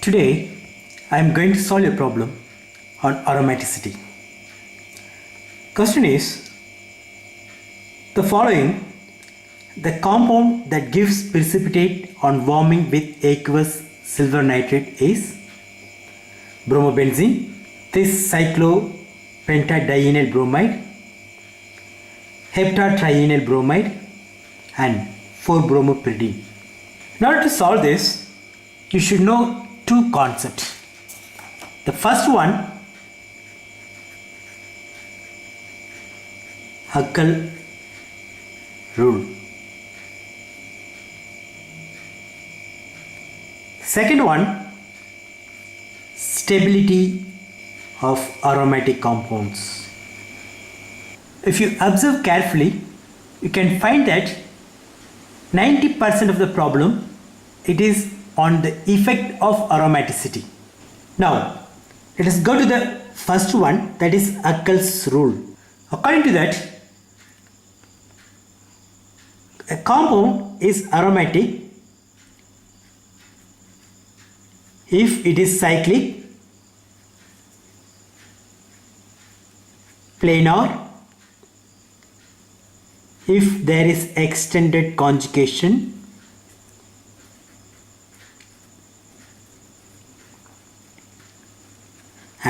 Today I am going to solve a problem on aromaticity. Question is the following: the compound that gives precipitate on warming with aqueous silver nitrate is bromobenzene, this cyclopentadienyl bromide, heptatrienal bromide and 4-bromopyridine. In order to solve this, you should know two concepts. The first one, Huckel rule. Second one, stability of aromatic compounds. If you observe carefully, you can find that 90% of the problem it is on the effect of aromaticity. Now let us go to the first one, that is Huckel's rule. According to that, a compound is aromatic if it is cyclic, planar, if there is extended conjugation,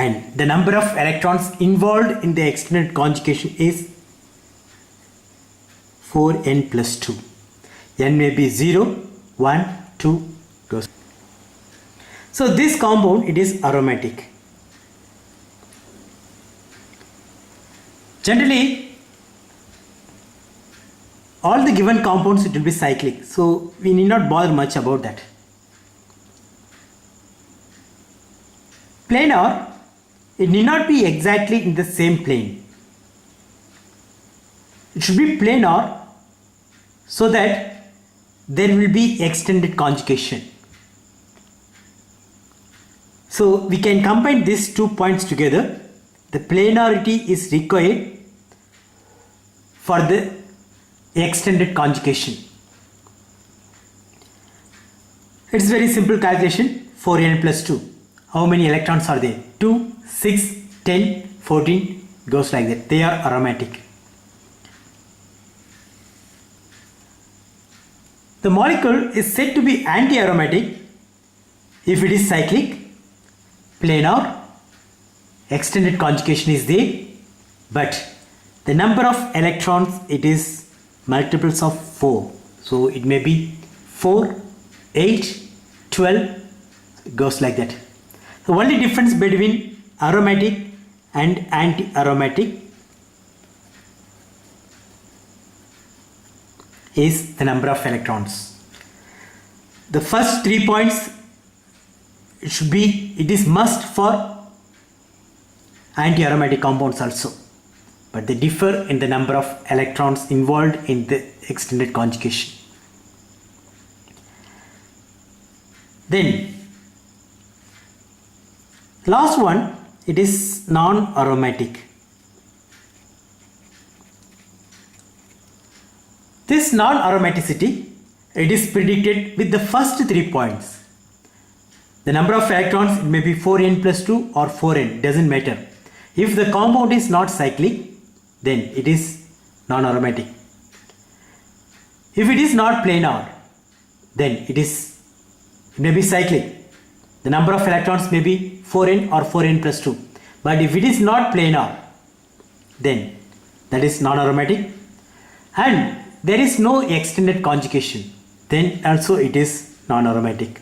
and the number of electrons involved in the extended conjugation is 4n plus 2. N may be 0, 1, 2 goes. So this compound, it is aromatic. Generally all the given compounds it will be cyclic, so we need not bother much about that. Planar, it need not be exactly in the same plane. It should be planar so that there will be extended conjugation. So we can combine these 2 points together. The planarity is required for the extended conjugation. It's very simple calculation. 4n plus 2. How many electrons are there? 2, 6, 10, 14, goes like that. They are aromatic. The molecule is said to be anti-aromatic if it is cyclic, planar, extended conjugation is there, but the number of electrons it is multiples of 4. So it may be 4, 8, 12, goes like that. The only difference between aromatic and anti-aromatic is the number of electrons. The first 3 points, it is must for anti-aromatic compounds also, but they differ in the number of electrons involved in the extended conjugation. Then last one, it is non-aromatic. This non-aromaticity, it is predicted with the first 3 points. The number of electrons, it may be 4n plus 2 or 4n, doesn't matter. If the compound is not cyclic, then it is non-aromatic. If it is not planar, then it may be cyclic. The number of electrons may be 4n or 4n plus 2. But if it is not planar, then that is non-aromatic. And there is no extended conjugation, then also it is non-aromatic.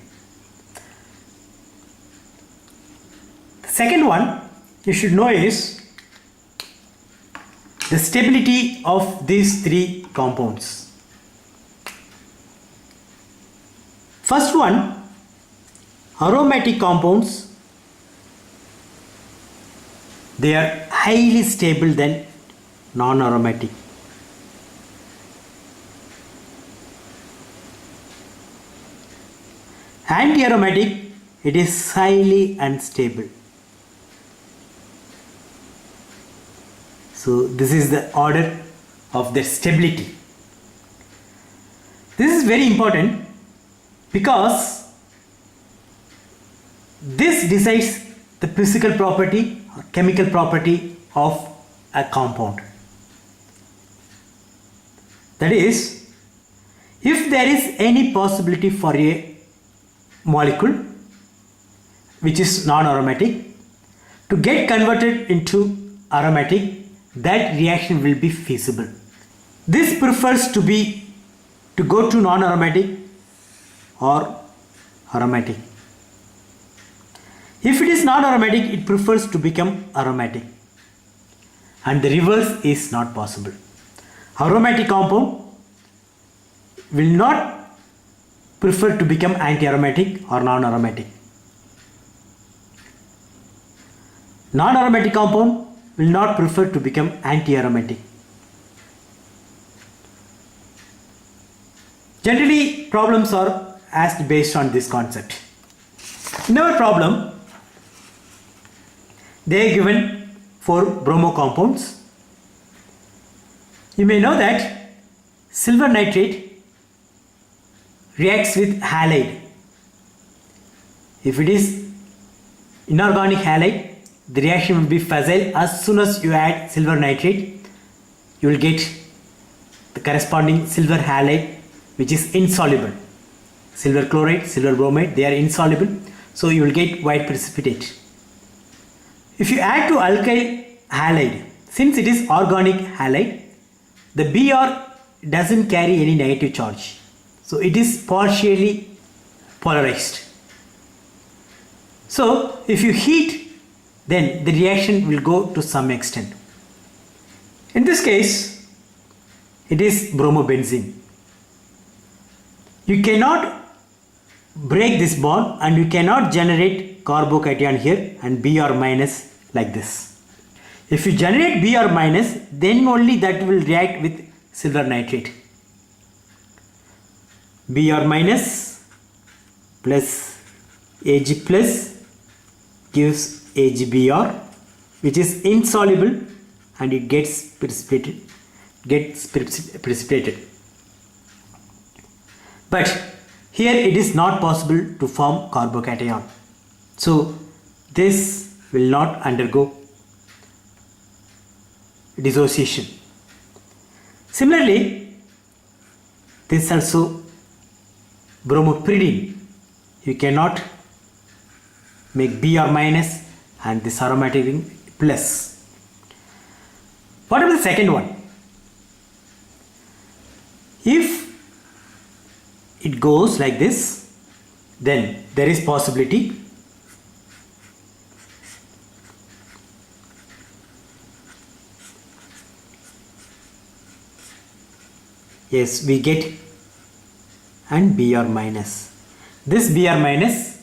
The second one you should know is the stability of these 3 compounds. First one, aromatic compounds, they are highly stable than non-aromatic. Anti-aromatic, it is highly unstable. So this is the order of their stability. This is very important because This decides the physical property or chemical property of a compound. That is, if there is any possibility for a molecule which is non-aromatic to get converted into aromatic, that reaction will be feasible. This prefers to go to non-aromatic or aromatic. If it is non-aromatic, it prefers to become aromatic, and the reverse is not possible. Aromatic compound will not prefer to become anti-aromatic or non-aromatic. Non-aromatic compound will not prefer to become anti-aromatic. Generally, problems are asked based on this concept. In our problem, they are given 4 bromo compounds. You may know that silver nitrate reacts with halide. If it is inorganic halide, the reaction will be facile. As soon as you add silver nitrate, you will get the corresponding silver halide, which is insoluble. Silver chloride, silver bromide, they are insoluble, so you will get white precipitate. If you add to alkyl halide, since it is organic halide, the Br doesn't carry any negative charge, so it is partially polarized. So if you heat, then the reaction will go to some extent. In this case, it is bromobenzene. You cannot break this bond and you cannot generate carbocation here and Br minus like this. If you generate Br minus, then only that will react with silver nitrate. Br minus plus Ag plus gives AgBr, which is insoluble, and it gets precipitated. But here it is not possible to form carbocation, so this will not undergo dissociation. Similarly, this also bromopyridine, you cannot make Br minus and this aromatic ring plus. What about the second one? If it goes like this, then there is possibility yes, we get and Br minus. This Br minus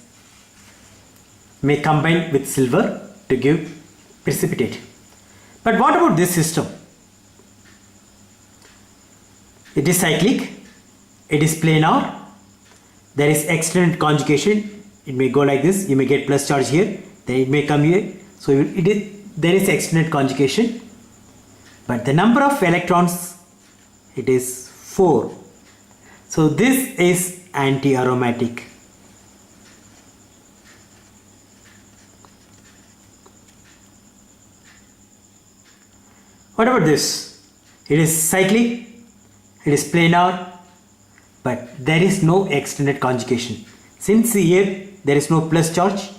may combine with silver to give precipitate. But what about this system? It is cyclic, it is planar, there is extended conjugation. It may go like this, you may get plus charge here, then it may come here. So there is extended conjugation, but the number of electrons, it is 4. So this is anti-aromatic. What about this? It is cyclic, it is planar, but there is no extended conjugation. Since here there is no plus charge,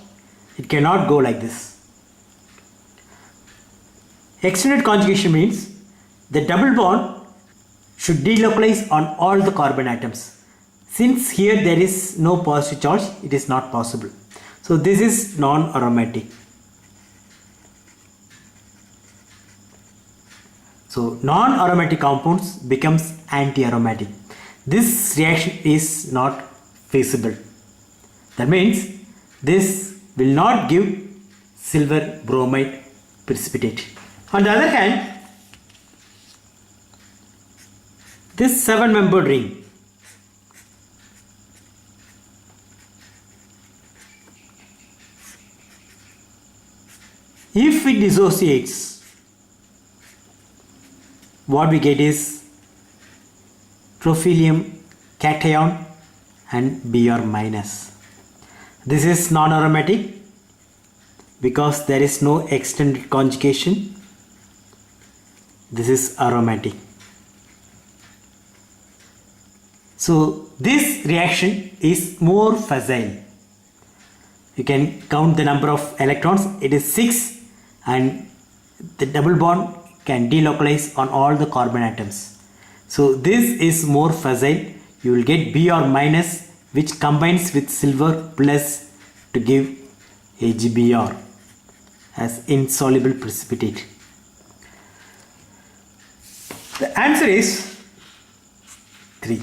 it cannot go like this. Extended conjugation means the double bond should delocalize on all the carbon atoms. Since here there is no positive charge, it is not possible. So this is non-aromatic. So non-aromatic compounds becomes anti-aromatic. This reaction is not feasible. That means this will not give silver bromide precipitate. On the other hand, this 7-membered ring, if it dissociates, what we get is trophylium cation and Br minus. This is non-aromatic because there is no extended conjugation. This is aromatic. So this reaction is more facile. You can count the number of electrons. It is 6, and the double bond can delocalize on all the carbon atoms. So this is more facile. You will get Br minus, which combines with silver plus to give AgBr as insoluble precipitate. The answer is 3.